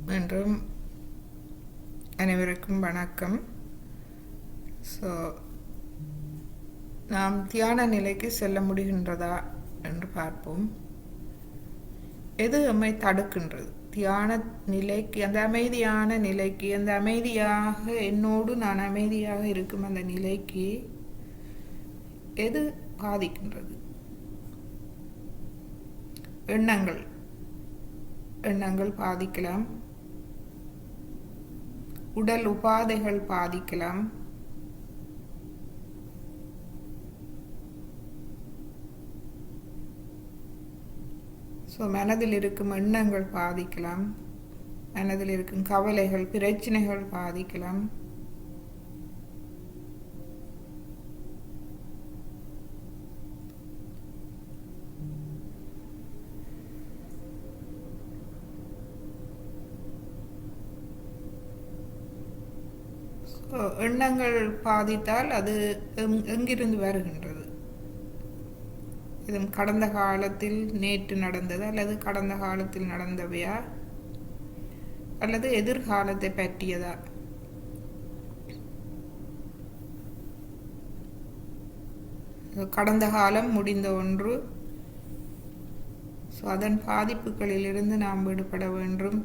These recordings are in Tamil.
மீண்டும் அனைவருக்கும் வணக்கம். ஸோ நாம் தியான நிலைக்கு செல்ல முடிகின்றதா என்று பார்ப்போம். எது நம்மை தடுக்கின்றது? தியான நிலைக்கு, அந்த அமைதியான நிலைக்கு, அந்த அமைதியாக என்னோடு நான் அமைதியாக இருக்கும் அந்த நிலைக்கு எது பாதிக்கின்றது? எண்ணங்கள் பாதிக்கலாம், உடல் உபாதைகள் பாதிக்கலாம், மனதில் இருக்கும் எண்ணங்கள் பாதிக்கலாம், மனதில் இருக்கும் கவலைகள், பிரச்சனைகள் பாதிக்கலாம். எண்ணங்கள் பாதித்தால் அது எங்கிருந்து வருகின்றது? இது கடந்த காலத்தில் நேற்று நடந்தது, அல்லது கடந்த காலத்தில் நடந்தவையா, அல்லது எதிர்காலத்தை பற்றியதா? கடந்த காலம் முடிந்த ஒன்று. அதன் பாதிப்புகளிலிருந்து நாம் விடுபட வேண்டும்.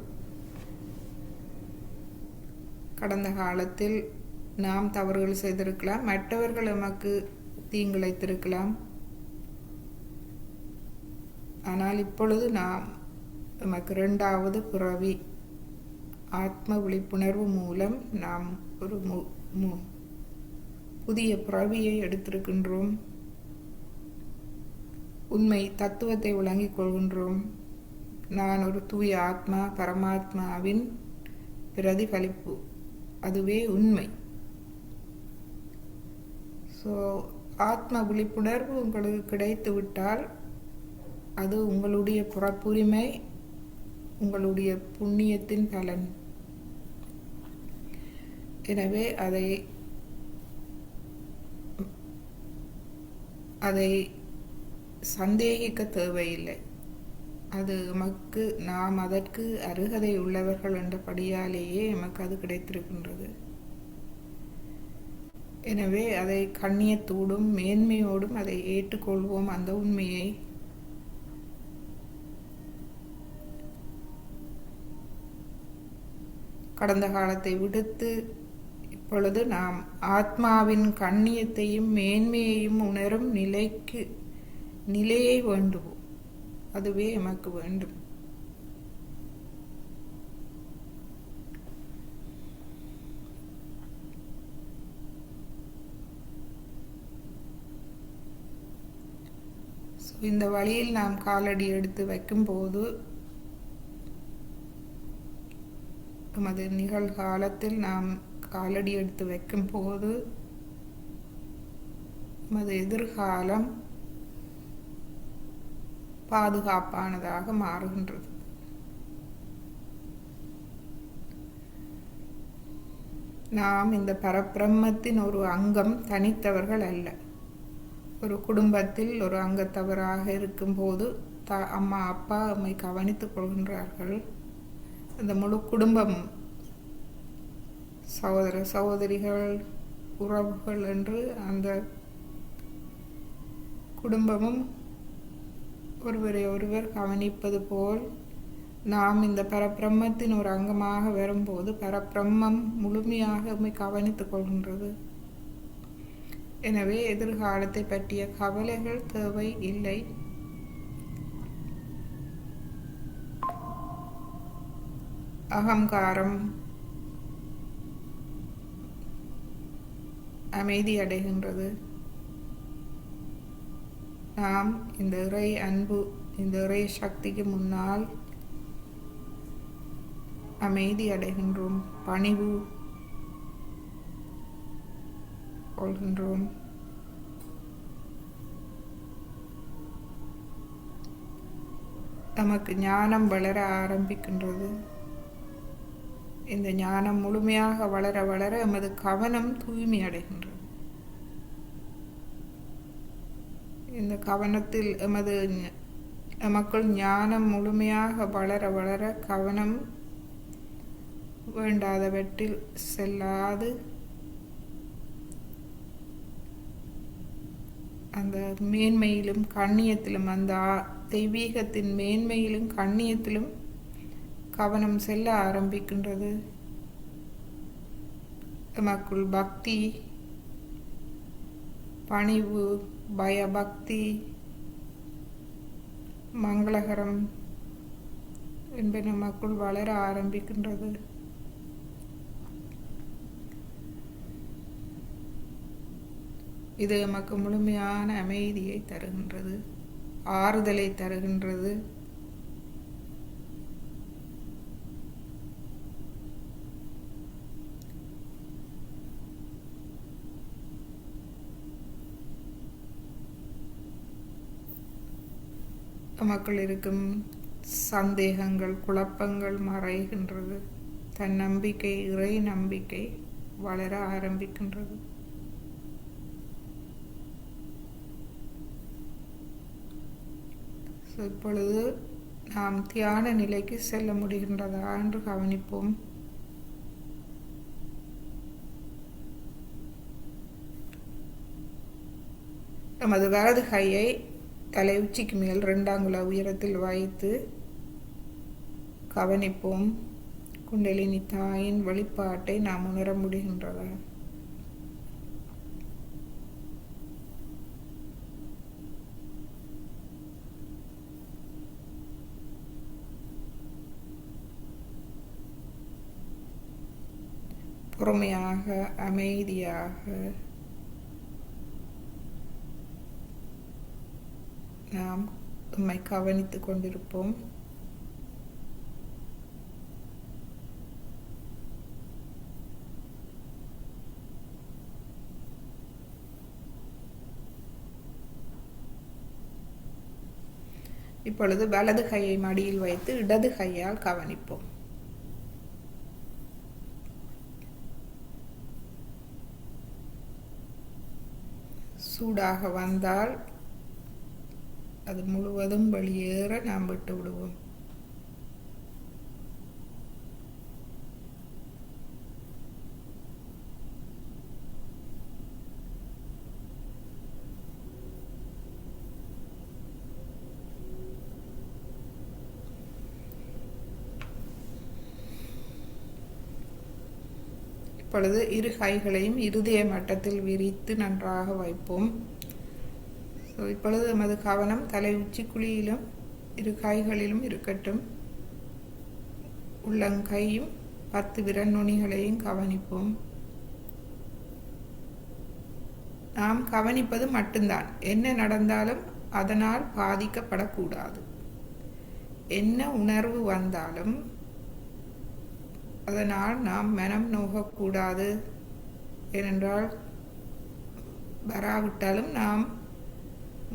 கடந்த காலத்தில் நாம் தவறுகள் செய்திருக்கலாம், மற்றவர்கள் நமக்கு தீங்கிழைத்திருக்கலாம். ஆனால் இப்பொழுது நாம் நமக்கு இரண்டாவது பிறவி ஆத்ம விழிப்புணர்வு மூலம் நாம் ஒரு புதிய பிறவியை எடுத்திருக்கின்றோம். உண்மை தத்துவத்தை விளங்கிக் கொள்கின்றோம். நான் ஒரு தூய ஆத்மா, பரமாத்மாவின் பிரதிபலிப்பு, அதுவே உண்மை. ஆத்ம விழிப்புணர்வு உங்களுக்கு கிடைத்து விட்டால் அது உங்களுடைய புறப்புரிமை, உங்களுடைய புண்ணியத்தின் பலன். எனவே அதை சந்தேகிக்க தேவையில்லை. அது நமக்கு, நாம் அதற்கு அருகதை உள்ளவர்கள் என்றபடியாலேயே நமக்கு அது கிடைத்திருக்கின்றது. எனவே அதை கண்ணியத்தோடும் மேன்மையோடும் அதை ஏற்றுக்கொள்வோம். அந்த உண்மையை கடந்த காலத்தை விடுத்து இப்பொழுது நாம் ஆத்மாவின் கண்ணியத்தையும் மேன்மையையும் உணரும் நிலையை வேண்டுவோம். அதுவே எமக்கு வேண்டும். இந்த வழியில் நாம் காலடி எடுத்து வைக்கும்போது, நமது நிகழ்காலத்தில் நாம் காலடி எடுத்து வைக்கும் போது நமது எதிர்காலம் பாதுகாப்பானதாக மாறுகின்றது. நாம் இந்த பரபிரம்மத்தின் ஒரு அங்கம், தனித்தவர்கள் அல்ல. ஒரு குடும்பத்தில் ஒரு அங்கத்தவராக இருக்கும்போது அம்மா அப்பா நம்மை கவனித்துக் கொள்கின்றார்கள். அந்த முழு குடும்பம், சகோதர சகோதரிகள், உறவுகள் என்று அந்த குடும்பமும் ஒருவரை ஒருவர் கவனிப்பது போல் நாம் இந்த பரபிரம்மத்தின் ஒரு அங்கமாக வரும்போது பரபிரம்மம் முழுமையாக நம்மை கவனித்துக் கொள்கின்றது. எனவே எதிர்காலத்தை பற்றிய கவலைகள் தேவை இல்லை. அகங்காரம் அமைதி அடைகின்றது. நாம் இந்த இறை அன்பு, இந்த இறை சக்திக்கு முன்னால் அமைதி அடைகின்றோம், பணிவு கொள்கின்றோம். நமக்கு ஞானம் வளர ஆரம்பிக்கின்றது. இந்த ஞானம் முழுமையாக வளர வளர எமது கவனம் தூய்மை அடைகின்றது. இந்த கவனத்தில் எமக்குள் ஞானம் முழுமையாக வளர வளர கவனம் வேண்டாதவற்றில் செல்லாது அந்த மேன்மையிலும் கண்ணியத்திலும், அந்த தெய்வீகத்தின் மேன்மையிலும் கண்ணியத்திலும் கவனம் செல்ல ஆரம்பிக்கின்றது. எமக்குள் பக்தி, பணிவு, பயபக்தி, மங்களகரம் என்பது நமக்குள் வளர ஆரம்பிக்கின்றது. இது நமக்கு முழுமையான அமைதியை தருகின்றது, ஆறுதலை தருகின்றது. நமக்குள் இருக்கும் சந்தேகங்கள், குழப்பங்கள் மறைகின்றது. தன்னம்பிக்கை, இறை நம்பிக்கை வளர ஆரம்பிக்கின்றது. இப்பொழுது நாம் தியான நிலைக்கு செல்ல முடிகின்றதா என்று கவனிப்போம். நமது வலது கையை தலை உச்சிக்கு மேல் 2 அங்குல உயரத்தில் வைத்து கவனிப்போம். குண்டலினி தாயின் வெளிப்பாட்டை நாம் உணர முடிகின்றதா? பொறுமையாக, அமைதியாக நாம் நம்மை கவனித்துக் கொண்டிருப்போம். இப்பொழுது வலது கையை மடியில் வைத்து இடது கையால் கவனிப்போம். சூடாக வந்தால் அது முழுவதும் வெளியேற நாம் விட்டு விடுவோம். இப்பொழுது இரு கைகளையும் இருதய மட்டத்தில் விரித்து நன்றாக வைப்போம். இப்பொழுது நமது கவனம் தலை உச்சி குழியிலும் இரு கைகளிலும் இருக்கட்டும். உள்ளங்கையும் 10 விரல் நுனிகளையும் கவனிப்போம். நாம் கவனிப்பது மட்டும்தான். என்ன நடந்தாலும் அதனால் பாதிக்கப்படக்கூடாது. என்ன உணர்வு வந்தாலும் அதனால் நாம் மனம் நோகக்கூடாது. ஏனென்றால் வராவிட்டாலும் நாம்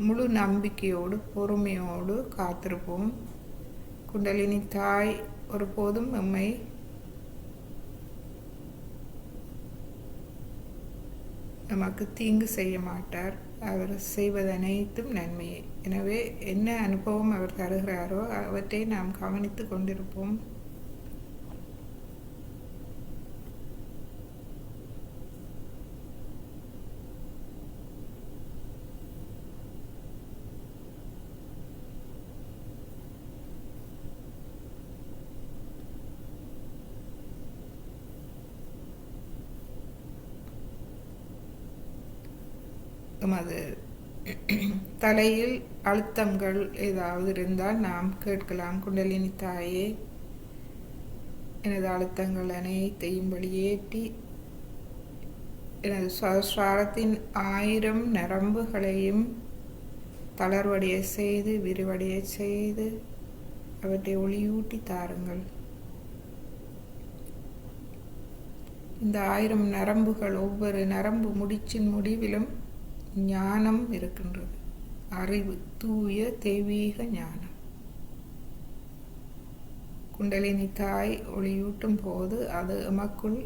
முழு நம்பிக்கையோடு பொறுமையோடு காத்திருப்போம். குண்டலினி தாய் ஒருபோதும் நம்மை நமக்கு தீங்கு செய்ய மாட்டார். அவர் செய்வது அனைத்தும் நன்மையே. எனவே என்ன அனுபவம் அவர் தருகிறாரோ அவற்றை நாம் கவனித்து கொண்டிருப்போம். அது தலையில் அழுத்தங்கள் ஏதாவது இருந்தால் நாம் கேட்கலாம். குண்டலினி தாயே, எனது அழுத்தங்கள் அனைத்தையும் வெளியேற்றி எனது சுவாசத்தின் 1000 நரம்புகளையும் தளர்வடைய செய்து விரிவடைய செய்து அவற்றை ஒளியூட்டி தாருங்கள். இந்த 1000 நரம்புகள், ஒவ்வொரு நரம்பு முடிச்சின் முடிவிலும் ஞானம் இருக்கின்றது. அறிவு, தூய தெய்வீக ஞானம். குண்டலினி தாய் ஒளியூட்டும் போது அது எமக்குள்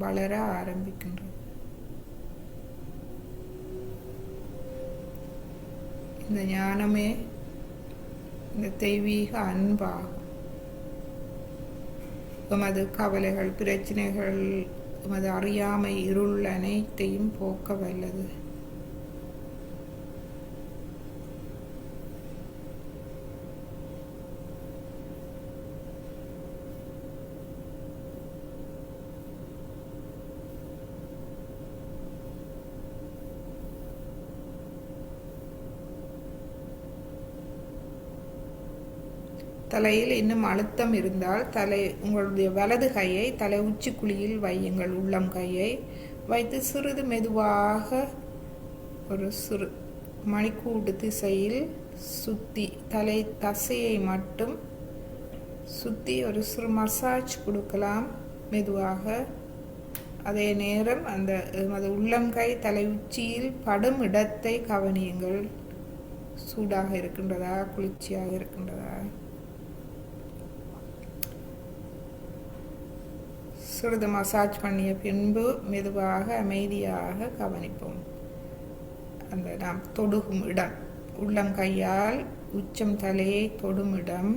வளர ஆரம்பிக்கின்றது. இந்த ஞானமே இந்த தெய்வீக அன்பாகும். எமது கவலைகள், பிரச்சனைகள், எமது அறியாமை, இருள் அனைத்தையும் போக்க வல்லது. தலையில் இன்னும் அழுத்தம் இருந்தால் உங்களுடைய வலது கையை தலை உச்சி குழியில் வையுங்கள். உள்ளம் கையை வைத்து சிறிது மெதுவாக ஒரு சிறு மணிக்கூடு திசையில் சுற்றி தலை தசையை மட்டும் சுற்றி ஒரு சிறு மசாஜ் கொடுக்கலாம் மெதுவாக. அதே நேரம் அந்த உள்ளம் கை தலை உச்சியில் படும் இடத்தை கவனியுங்கள். சூடாக இருக்கின்றதா, குளிர்ச்சியாக இருக்கின்றதா? சிறிது மசாஜ் பண்ணிய பின்பு மெதுவாக அமைதியாக கவனிப்போம். அந்த நாம் தொடுகும் இடம், உள்ளம் கையால் உச்சம் தலையை தொடும் இடம்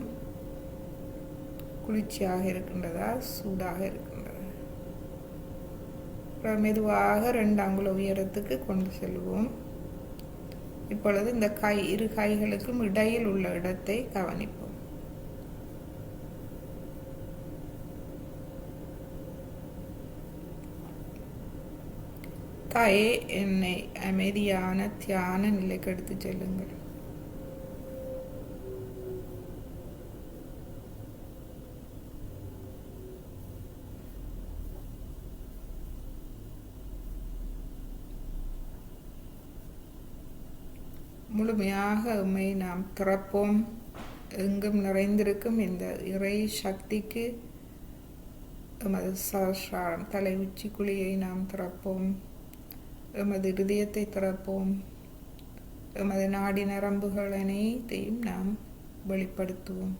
குளிர்ச்சியாக இருக்கின்றதா, சூடாக இருக்கின்றதா? மெதுவாக 2 அங்குல உயரத்துக்கு கொண்டு செல்வோம். இப்பொழுது இந்த இரு கைகளுக்கும் இடையில் உள்ள இடத்தை கவனிப்போம். தாயே, என்னை அமைதியான தியான நிலைக்கு எடுத்து செல்லுங்கள். முழுமையாக உம்மை நாம் திறப்போம். எங்கும் நிறைந்திருக்கும் இந்த இறை சக்திக்கு எமது சஹஸ்ராரம் தலை உச்சி குழியை நாம் திறப்போம். எமது இதயத்தை திறப்போம். எமது நாடி நரம்புகள் அனைத்தையும் நாம் வெளிப்படுத்துவோம்.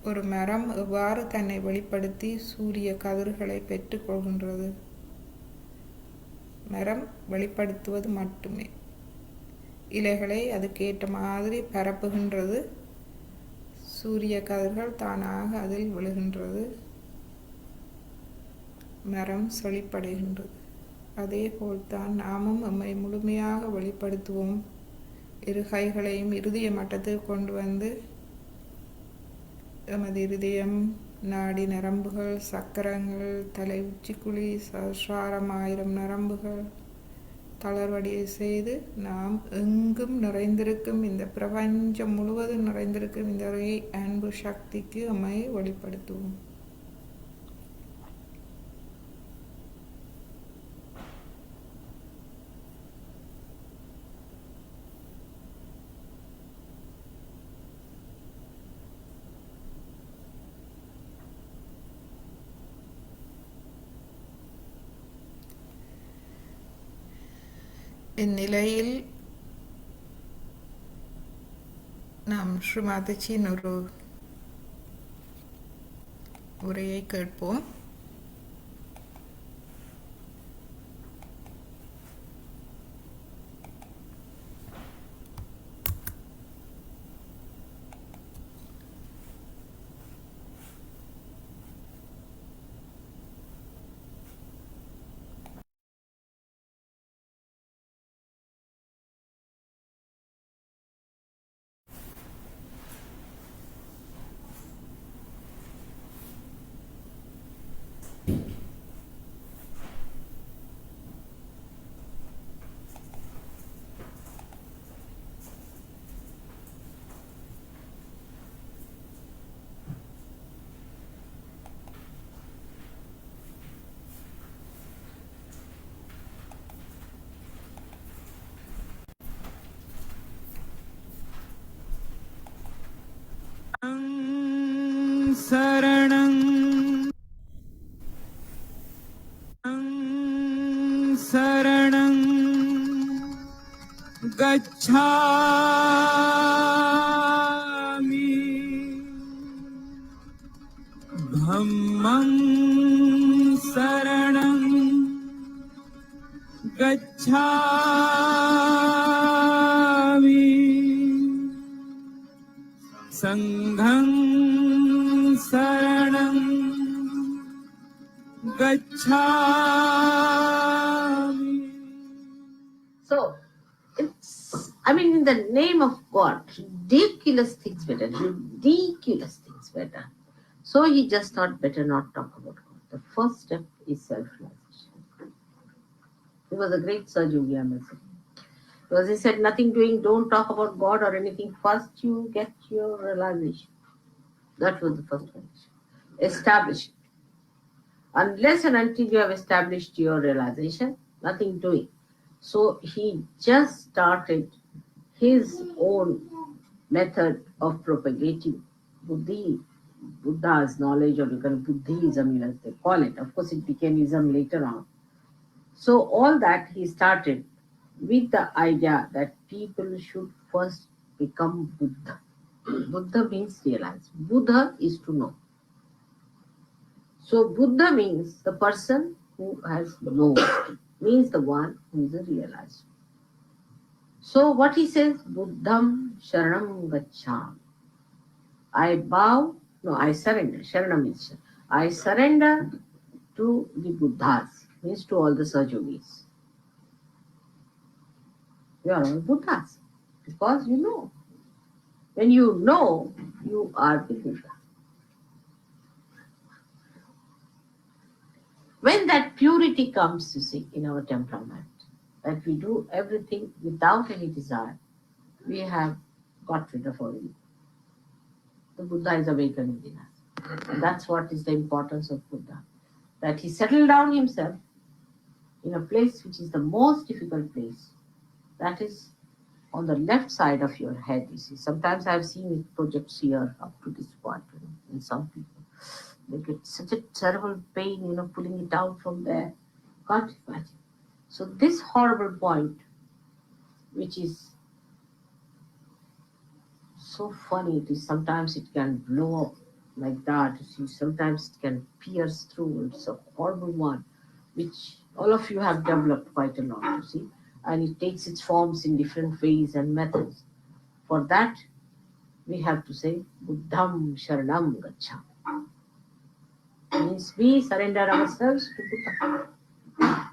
ஒரு மரம் எவ்வாறு தன்னை வெளிப்படுத்தி சூரிய கதிர்களை பெற்றுக்கொள்கின்றது? மரம் வெளிப்படுத்துவது மட்டுமே. இலைகளை அதுக்கேற்ற மாதிரி பரப்புகின்றது. சூரிய கதிர்கள் தானாக அதில் விழுகின்றது. மரம் செழிப்படைகின்றது. அதே போல்தான் நாமும் நம்மை முழுமையாக வெளிப்படுத்துவோம். இரு கைகளையும் இருதய மட்டத்தில் கொண்டு வந்து எமது இருதயம், நாடி நரம்புகள், சக்கரங்கள், தலை உச்சிக்குழி, சஹஸ்ராரம் 1000 நரம்புகள் தளர்வடியை செய்து நாம் எங்கும் நிறைந்திருக்கும் இந்த பிரபஞ்சம் முழுவதும் நிறைந்திருக்கும் இந்த அன்பு சக்திக்கு நம்மை வெளிப்படுத்துவோம். இந்நிலையில் நாம் ஸ்ரீ மாதாஜியின் ஒரு உரையை கேட்போம். சரணம் சரணம் கச்சாமி தம்மம் சரணம் கச்சாமி संघं शरणं गच्छामि. So, in the name of God, ridiculous things were done. Ridiculous things were done. So he just thought better not talk about God. The first step is self-realization. He was a great Sir Yogi Amar. Because he said, nothing doing, don't talk about God or anything. First you get your realization. That was the first condition. Establish it. Unless and until you have established your realization, nothing doing. So he just started his own method of propagating Buddha's knowledge, or you can Buddhism, as they call it. Of course, it became Ism later on. So all that he started with the idea that people should first become Buddha. Buddha means realize. Buddha is to know. So Buddha means the person who has known, means the one who is a realizer. So what he says, Buddham Sharanam Gacchami. I surrender. Sharanam means I surrender to the Buddhas, means to all the Sahajogis. You are all Buddhas because you know. When you know, you are the Buddha. When that purity comes, you see, in our temperament, that we do everything without any desire, we have got rid of our ego. The Buddha is awakened within us. And that's what is the importance of Buddha. That he settled down himself in a place which is the most difficult place. That is on the left side of your head, you see. Sometimes I've seen it projects here up to this point, in some people. They get such a terrible pain, pulling it out from there. Can't imagine. So this horrible point, which is so funny, it is sometimes it can blow up like that. You see, sometimes it can pierce through. It's a horrible one, which all of you have developed quite a lot, you see. And it takes its forms in different ways and methods. For that, we have to say, Buddham Sharanam Gacchami. Means we surrender ourselves to Buddha.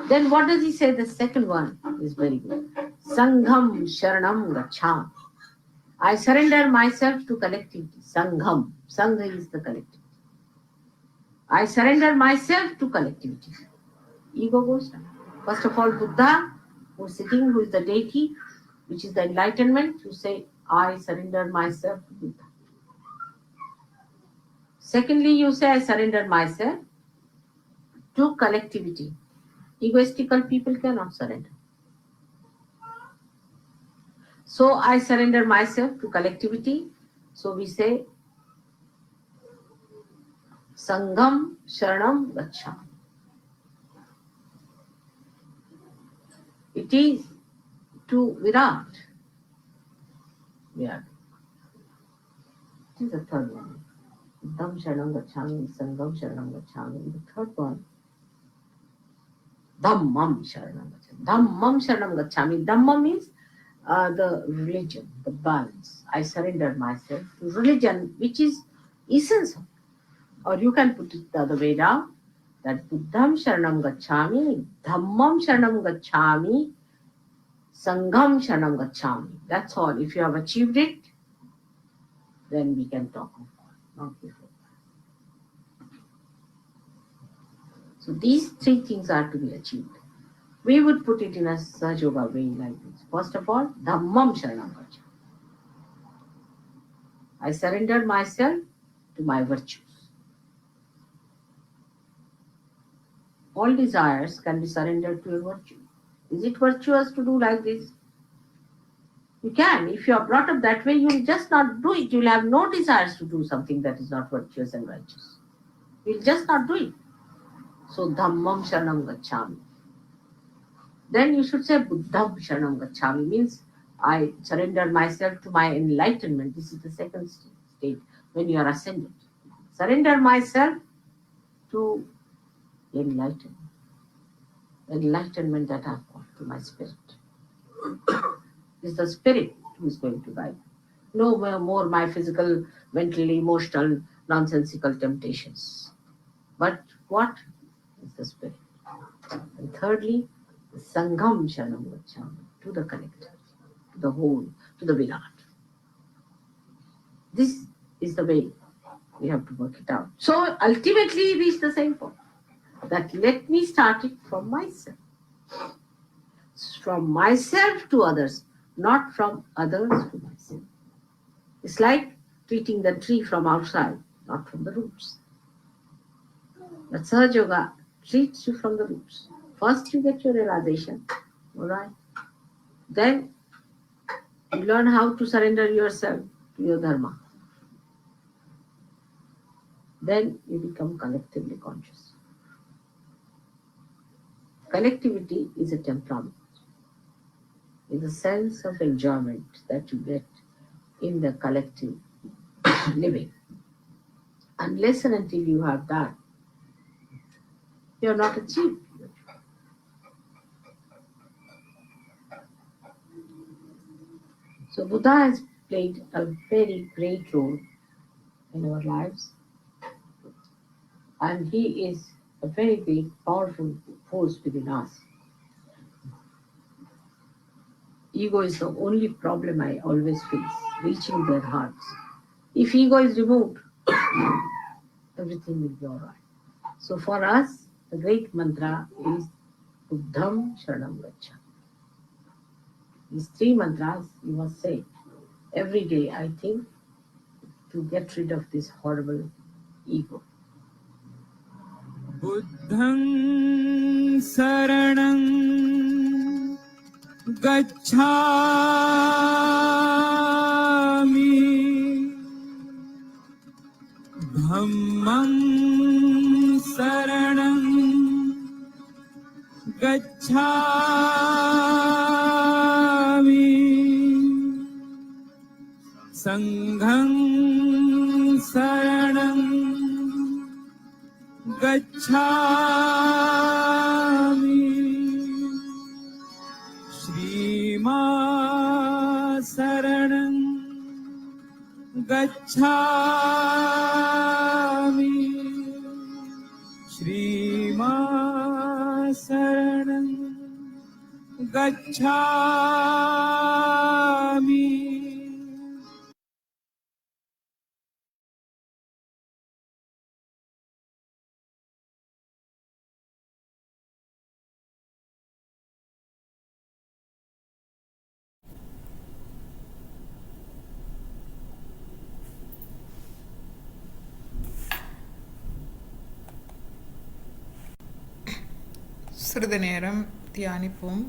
Then what does he say? The second one is very good. Sangham Sharanam Gacchami. I surrender myself to collectivity. Sangham. Sangha is the collectivity. I surrender myself to collectivity. Ego goes down. First of all, Buddha, who is sitting, who is the deity, which is the enlightenment, you say, I surrender myself to Buddha. Secondly, you say, I surrender myself to collectivity. Egoistical people cannot surrender. So I surrender myself to collectivity. So we say, Sangham Sharanam Gacchami. It is to Virat. Virat. It is the third one. Buddham Sharanam Gacchami, Sangham Sharanam Gacchami. The third one, Dhammam Sharanam Gacchami. Dhammam Sharanam Gacchami. Dhamma means the religion, the balance. I surrender myself to religion, which is essence. Or you can put it the other way down, that Buddham Sharanam Gacchami, Dhammam Sharanam Gacchami, Sangham Sharanam Gacchami. That's all. If you have achieved it, then we can talk of God, not before. So these three things are to be achieved. We would put it in a Sahaja Yoga way like this. First of all, Dhammam Sharanam Gacchami. I surrender myself to my virtues. All desires can be surrendered to your virtue. Is it virtuous to do like this? You can. If you are brought up that way, you will just not do it. You will have no desires to do something that is not virtuous and righteous. You will just not do it. So, Dhammam Sharanam Gacchami. Then you should say Buddham Sharanam Gacchami, means I surrender myself to my enlightenment. This is the second state when you are ascended. Surrender myself to enlightenment. Enlightenment that I've got to my spirit. It's the spirit who is going to guide. No more my physical, mental, emotional, nonsensical temptations. But what is the spirit? And thirdly, Sangham Sharanam Gacchami, to the collective, to the whole, to the Virat. This is the way we have to work it out. So ultimately reach the same point. That let me start it from myself. From myself to others, not from others to myself. It's like treating the tree from outside, not from the roots. But Sahaja Yoga treats you from the roots. First you get your realization, all right? Then you learn how to surrender yourself to your dharma. Then you become collectively conscious. Collectivity is a temperament, is a sense of enjoyment that you get in the collective living. Unless and until you have that, you are not achieved. So Buddha has played a very great role in our lives, and he is a very big, powerful force within us. Ego is the only problem I always face, reaching their hearts. If ego is removed, everything will be all right. So for us, the great mantra is Buddham Sharanam Gacchami. These three mantras you must say every day, I think, to get rid of this horrible ego. Buddhang Saranam Gacchami Dhammam Saranam Gacchami Sangham Saranam Gacchami Shrima Saranam Gacchami Shrima Saranam Gacchami. சிறிது நேரம் தியானிப்போம்.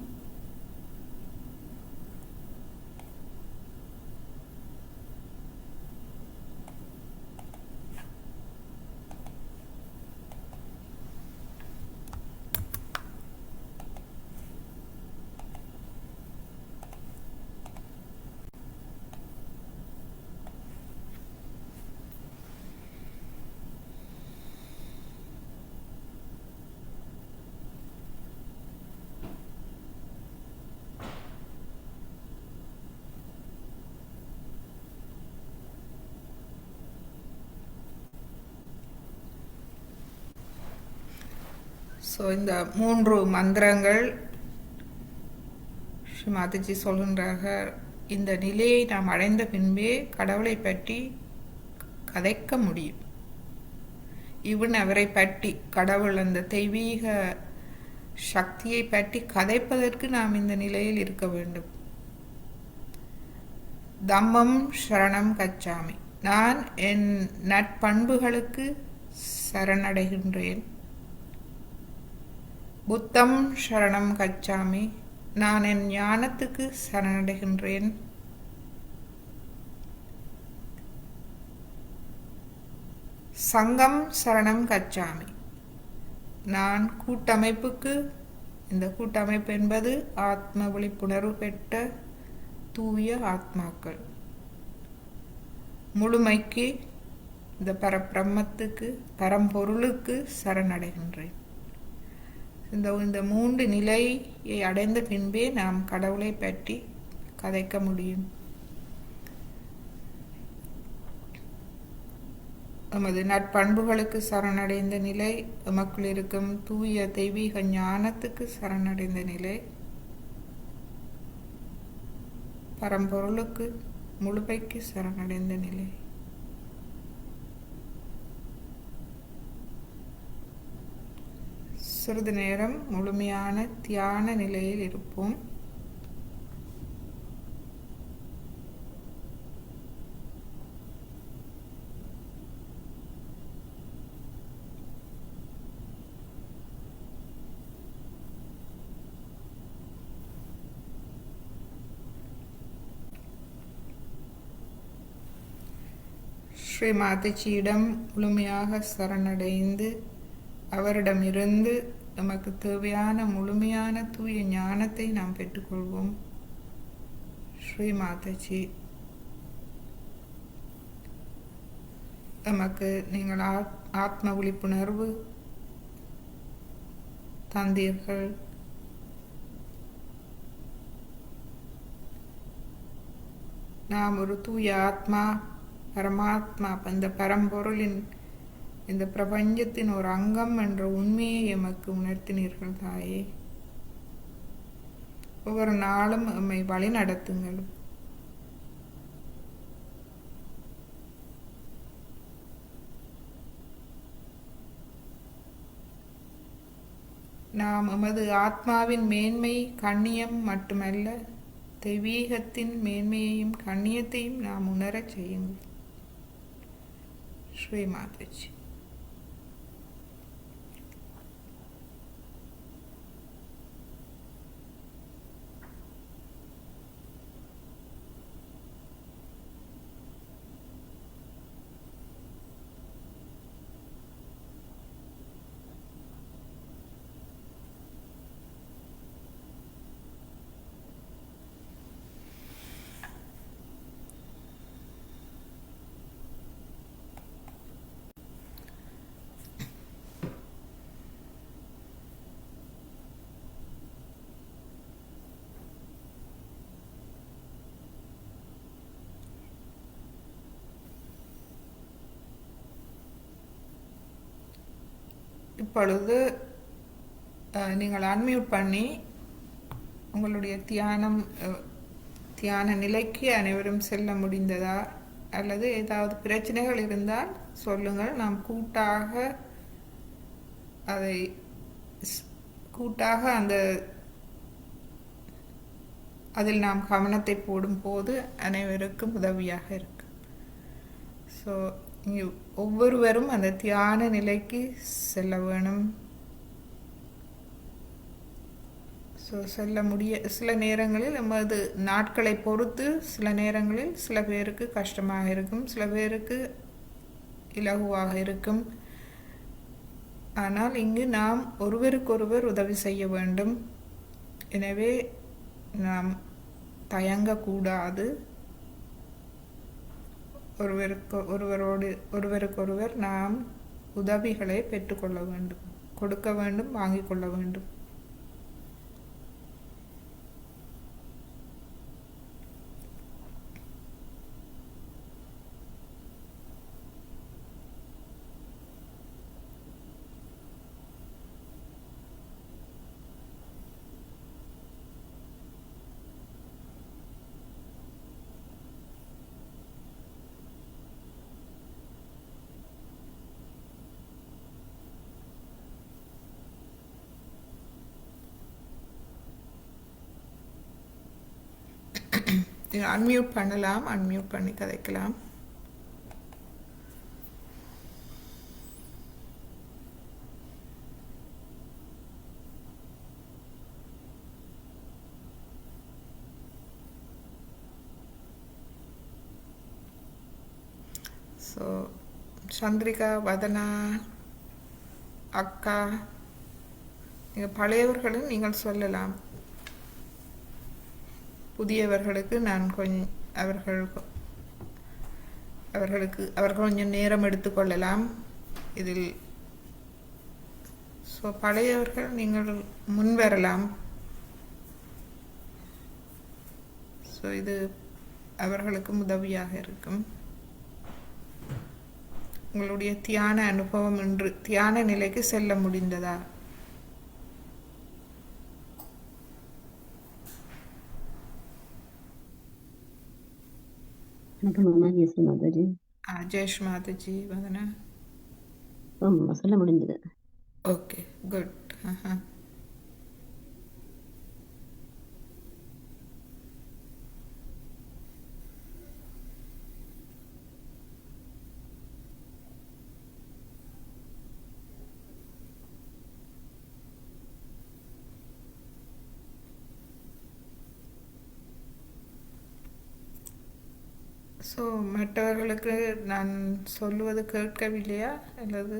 ஸோ இந்த 3 மந்திரங்கள் ஸ்ரீ மாதாஜி சொல்கின்றார்கள். இந்த நிலையை நாம் அடைந்த பின்பே கடவுளை பற்றி கதைக்க முடியும். இவன் அவரை பற்றி, கடவுள் அந்த தெய்வீக சக்தியை பற்றி கதைப்பதற்கு நாம் இந்த நிலையில் இருக்க வேண்டும். தம்மம் சரணம் கச்சாமி, நான் என் நற்பண்புகளுக்கு சரணடைகின்றேன். புத்தம் சரணம் கச்சாமி, நான் என் ஞானத்துக்கு சரணடைகின்றேன். சங்கம் சரணம் கச்சாமி, நான் கூட்டமைப்புக்கு, இந்த கூட்டமைப்பு என்பது ஆத்ம விழிப்புணர்வு பெற்ற தூய ஆத்மாக்கள், முழுமைக்கு இந்த பரபிரம்மத்துக்கு, பரம்பொருளுக்கு சரணடைகின்றேன். இந்த 3 நிலையை அடைந்த பின்பே நாம் கடவுளை பற்றி கதைக்க முடியும். எமது நற்பண்புகளுக்கு சரணடைந்த நிலை, எமக்குள் இருக்கும் தூய தெய்வீக ஞானத்துக்கு சரணடைந்த நிலை, பரம்பொருளுக்கு முழுமைக்கு சரணடைந்த நிலை. சிறிது நேரம் முழுமையான தியான நிலையில் இருப்போம். ஸ்ரீ மாதாஜியிடம் முழுமையாக சரணடைந்து அவரிடமிருந்து நமக்கு தேவையான முழுமையான தூய ஞானத்தை நாம் பெற்றுக்கொள்வோம். ஸ்ரீ மாதாஜி, நமக்கு நீங்கள் ஆத்ம விழிப்புணர்வு தந்தீர்கள். நாம் ஒரு தூய ஆத்மா, பரமாத்மா, இந்த பரம்பொருளின், இந்த பிரபஞ்சத்தின் ஒரு அங்கம் என்ற உண்மையை எமக்கு உணர்த்தினீர்கள் தாயே. ஒவ்வொரு நாளும் எம்மை வழி நடத்துங்கள். நாம் எமது ஆத்மாவின் மேன்மை கண்ணியம் மட்டுமல்ல, தெய்வீகத்தின் மேன்மையையும் கண்ணியத்தையும் நாம் உணரச் செய்யுங்கள். ஸ்ரீ மாதாஜி. இப்பொழுது நீங்கள் அன்மியூட் பண்ணி உங்களுடைய தியான நிலைக்கு அனைவரும் செல்ல முடிந்ததா, அல்லது ஏதாவது பிரச்சனைகள் இருந்தால் சொல்லுங்கள். நாம் கூட்டாக அதில் நாம் கவனத்தை போடும்போது அனைவருக்கும் உதவியாக இருக்கு. ஸோ ஒவ்வொருவரும் அந்த தியான நிலைக்கு செல்ல வேணும். ஸோ செல்ல சில நேரங்களில் நமது நாட்களை பொறுத்து சில நேரங்களில் சில பேருக்கு கஷ்டமாக இருக்கும், சில பேருக்கு இலகுவாக இருக்கும். ஆனால் இங்கு நாம் ஒருவருக்கொருவர் உதவி செய்ய வேண்டும். எனவே நாம் தயங்கக்கூடாது. ஒருவருக்கொருவர் நாம் உதவிகளை பெற்றுக்கொள்ள வேண்டும், கொடுக்க வேண்டும், வாங்கிக் கொள்ள வேண்டும். அன்மியூட் பண்ணலாம், அன்மியூட் பண்ணி கதைக்கலாம். ஸோ சந்திரிகா, வதனா, அக்கா, நீங்கள் பழையவர்களும் நீங்கள் சொல்லலாம். புதியவர்களுக்கு நான் அவர்கள் கொஞ்சம் நேரம் எடுத்துக்கொள்ளலாம் இதில். ஸோ பழையவர்கள் நீங்கள் முன்வரலாம். ஸோ இது அவர்களுக்கும் உதவியாக இருக்கும். உங்களுடைய தியான அனுபவம் இன்று தியான நிலைக்கு செல்ல முடிந்ததா? வணக்கம் அம்மா, ஜெயஸ்ரீ மாதாஜி. ஜெயஷ் மாதாஜி வந்தனா. ஆமாம்மா, சொல்ல முடிஞ்சது. Okay, good. ஸோ மற்றவர்களுக்கு நான் சொல்லுவது கேட்கவில்லையா அல்லது?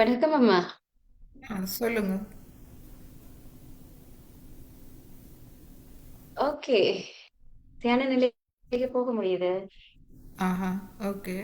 வணக்கம் அம்மா. சொல்லுங்க. ஓகே, தியான நிலைக்கு போக முடியுது. ஆஹா, ஓகே.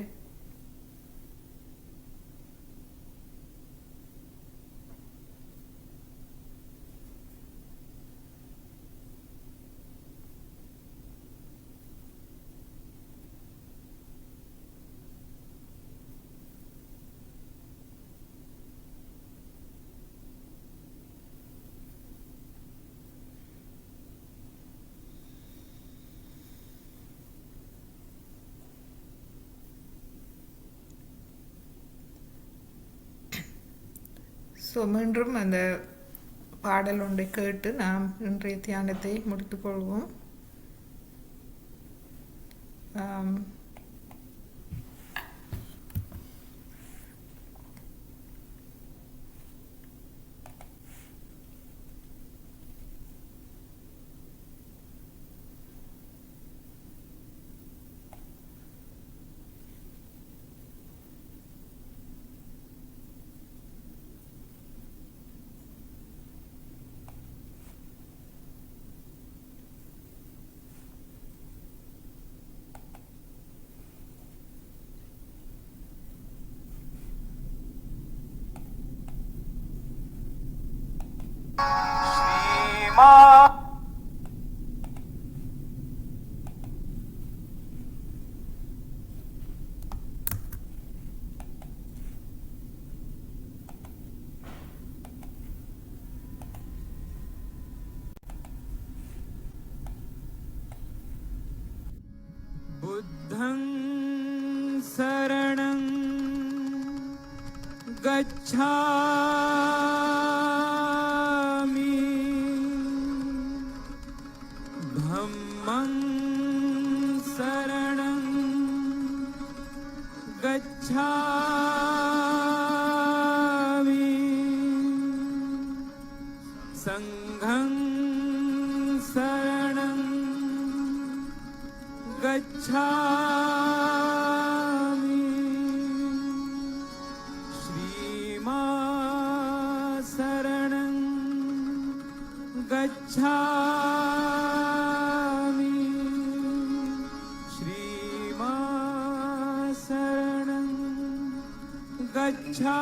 ஸோ மீண்டும் அந்த பாடல் ஒன்றை கேட்டு நாம் இன்றைய தியானத்தை முடித்துக்கொள்வோம். बुद्धं शरणं गच्छामि धम्मं शरणं गच्छामि संघं शरणं गच्छामि श्रीमां शरणं गच्छामि श्रीमां शरणं गच्छामि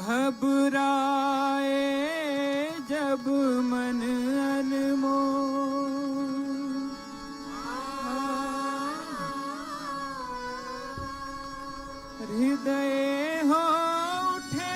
घबराए जब मन अनमोल हृदय हो उठे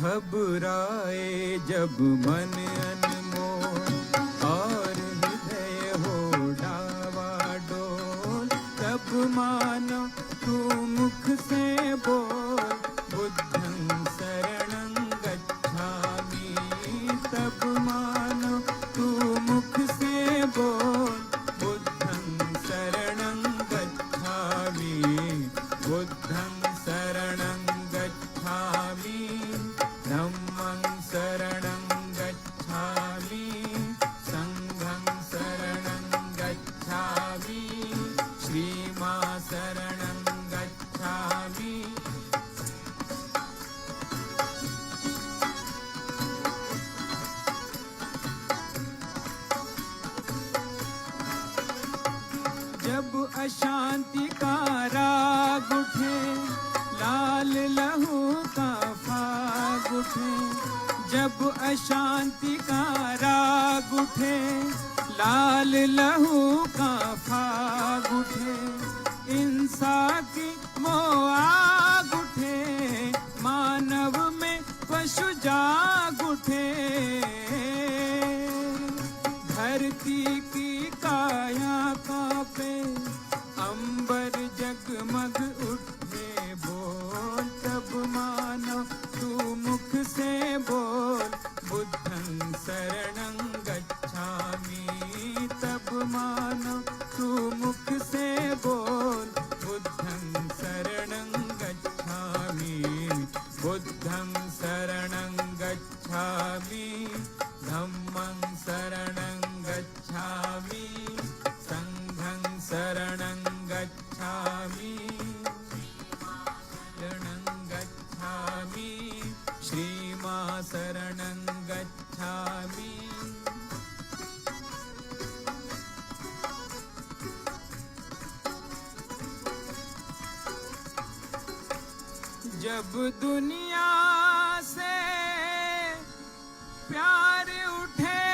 घबराए जब मन अनमोल और हृदय हो डावाडोल तब मानो तू मुख से बोल बुद्धं शरणं गच्छामि तब मानो तू मुख से बोल बुद्धं शरणं गच्छामि बुद्धं शरणं गच्छामि धम्मं शरणं गच्छामि संघं शरणं गच्छामि श्रीमां शरणं गच्छामि अशांति का राग उठे, लाल लहू का फाग उठे। जब अशांति का राग उठे, लाल लहू का फाग उठे, हिंसा की मोह आग उठे, मानव में पशु जाग उठे। धरती की काया कांपे, अंबर जगमग उठे, बोल तब मानो तू मुख से बोल, बुद्धं शरणं गच्छामि। तब मानो तू मुख से बोल, बुद्धं शरणं गच्छामि, बुद्धं शरणं गच्छामि, धम्मं शरणं गच्छामि, संघं शरणं गच्छामि, शरणं गच्छामि, श्रीमा शरणं गच्छामि। जब दुनिया से प्यार उठे,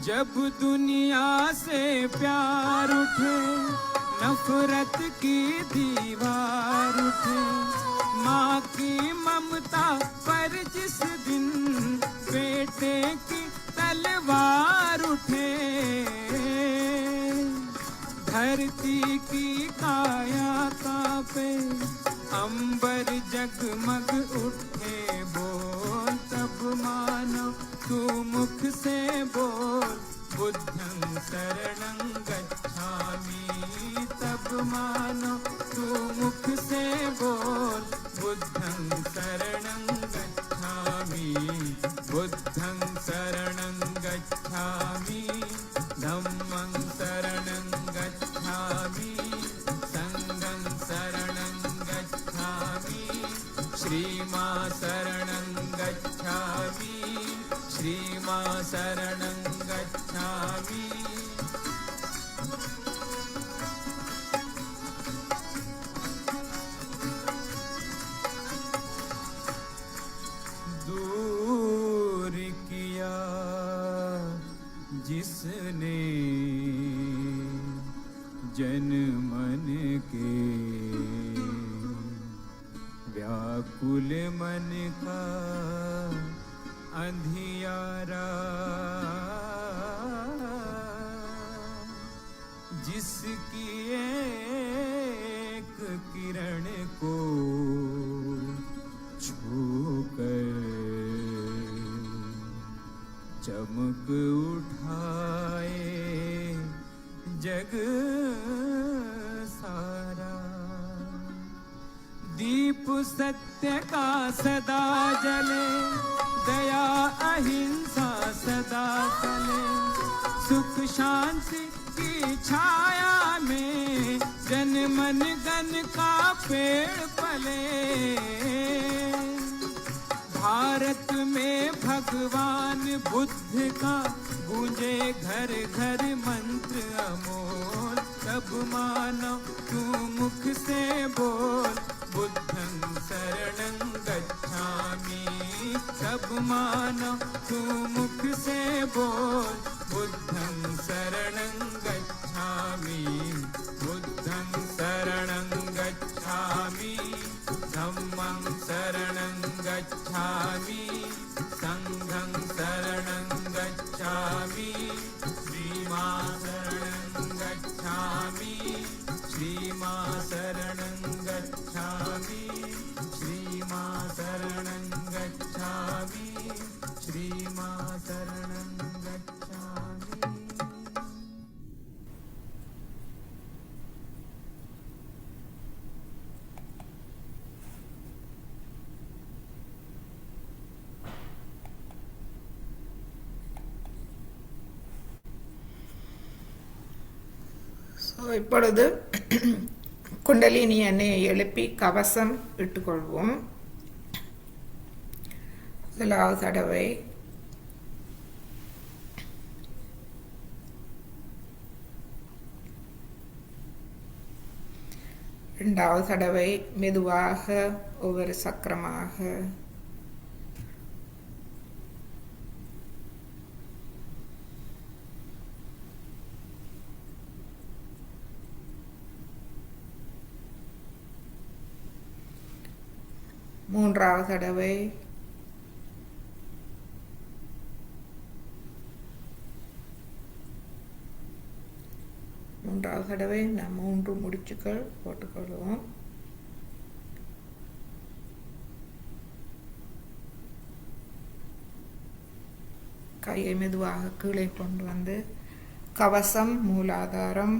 जब दुनिया से प्यार उठे, नफरत की दीवार उठे, माँ की ममता पर जिस दिन बेटे की तलवार उठे, धरती की काया कांपे, अंबर जगमग उठे, बोल तब मानो तू मुख से बोल, बुद्धं शरणं गच्छामि। तब मानो तू मुख से बोल, बुद्धं शरणं गच्छामि, बुद्धं शरणं गच्छामि, धम्मं शरणं गच्छामि, संघं शरणं गच्छामि, श्रीमा शरणं गच्छामि, श्रीमा शरणं गच्छामि। दूर किया जिसने जन मन के, व्याकुल मन का अंधियारा, जिसकी एक किरण को छूकर चमक उठाए जग सारा। दीप सत्य का सदा जले, दया अहिंसा सदा चले, सुख शांति की छाया में जन मन गन का पेड़ पले। भारत में भगवान बुद्ध का गूंजे घर घर मंत्र अमोल, तब मानो तू मुख से बोल, बुद्धं शरणं गच्छामि। तब मानो तू मुख से बोल, बुद्धं शरणं गच्छामि, बुद्धं शरणं गच्छामि, धम्मं शरणं गच्छामि, संघं शरणं गच्छामि, श्रीमा शरणं गच्छामि, श्रीमा शरणं गच्छामि, श्रीमा शरणं गच्छामि, श्रीमा शरणं गच्छामि। இப்பொழுது குண்டலினி எண்ணெயை எழுப்பி கவசம் இட்டுக்கொள்வோம். முதலாவது தடவை இரண்டாவது தடவை மெதுவாக ஒவ்வொரு சக்கரமாக மூன்றாவது தடவை நாம் 3 முடிச்சுக்கள் போட்டுக்கொள்வோம். கையை மெதுவாக கீழே கொண்டு வந்து கவசம், மூலாதாரம்,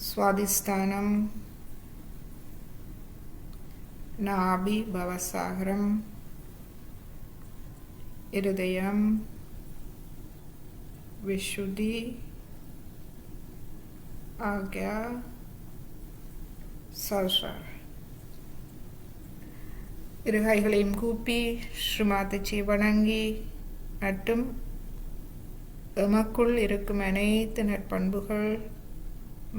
சுவாதிஷ்டானம், நாபி, பவசாகரம், இருதயம், विशुद्धि, आज्ञा, सहस्रार. இரு கைகளையும் கூப்பி ஸ்ரீமாதஜி வணங்கி மற்றும் எமக்குள் இருக்கும் அனைத்து நற்பண்புகள்,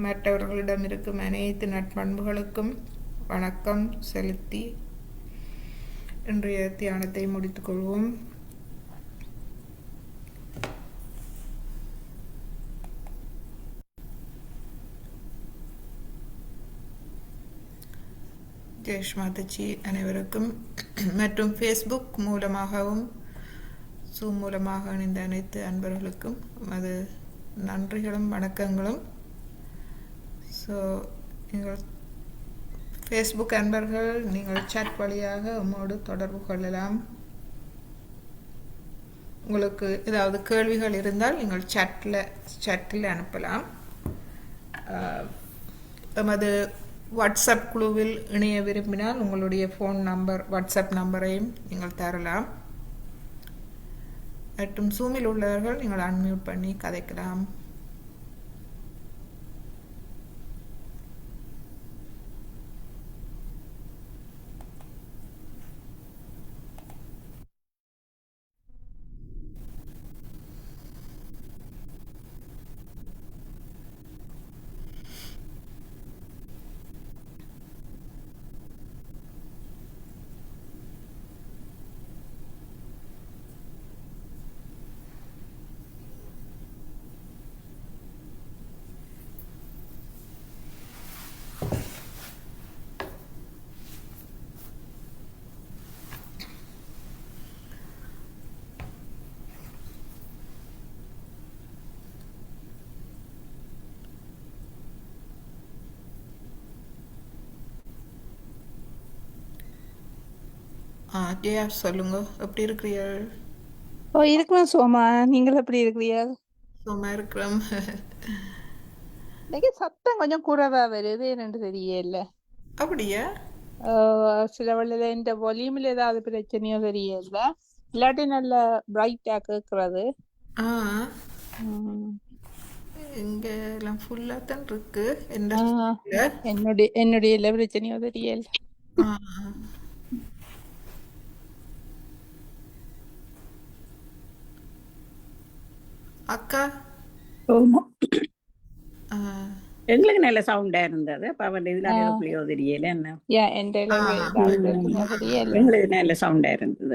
மற்றவர்களிடம் இருக்கும் அனைத்து நற்பண்புகளுக்கும் வணக்கம் செலுத்தி இன்றைய தியானத்தை முடித்துக்கொள்வோம். ஜெய்ஷ் மாதாஜி அனைவருக்கும் மற்றும் ஃபேஸ்புக் மூலமாகவும் ஜூம் மூலமாக இணைந்த அனைத்து அன்பர்களுக்கும் அது நன்றிகளும் வணக்கங்களும். ஸோ எங்கள் ஃபேஸ்புக் அன்பர்கள் நீங்கள் சாட் வழியாக உம்மோடு தொடர்பு கொள்ளலாம். உங்களுக்கு ஏதாவது கேள்விகள் இருந்தால் நீங்கள் சாட்டில் அனுப்பலாம். எமது வாட்ஸ்அப் குழுவில் இணைய விரும்பினால் உங்களுடைய ஃபோன் நம்பர், வாட்ஸ்அப் நம்பரையும் நீங்கள் தரலாம். மற்றும் ஜூமில் உள்ளவர்கள் நீங்கள் அன்மியூட் பண்ணி கதைக்கலாம். ஜெயா சொல்லுங்க, எப்படி இருக்கிறீர்கள்? இருக்கிறேன் சோமா. நீங்கள் எப்படி இருக்கிறீர்கள்? சும்மா இருக்கிறோம். இன்னைக்கு சத்தம் கொஞ்சம் குறைவா வருது, என்னன்னு தெரியல. அப்படியா? சில வேளையில இந்த வால்யூம்ல ஏதாவது பிரச்சனையோ தெரியல. இல்லாட்டி நல்ல பிரைட்டா கேட்கறது. இங்க எல்லாம் ஃபுல்லா தான் இருக்கு. என்னுடைய எல்லா பிரச்சனையோ தெரியல. அக்கா எங்களுக்கு நல்ல சவுண்டா இருந்தது. அப்ப அவன் இதுல எப்படியோ தெரியல. என்ன எங்களுக்கு நல்ல சவுண்டா இருந்தது.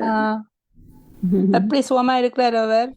எப்படி சுகமா இருக்கிறார் அவர்?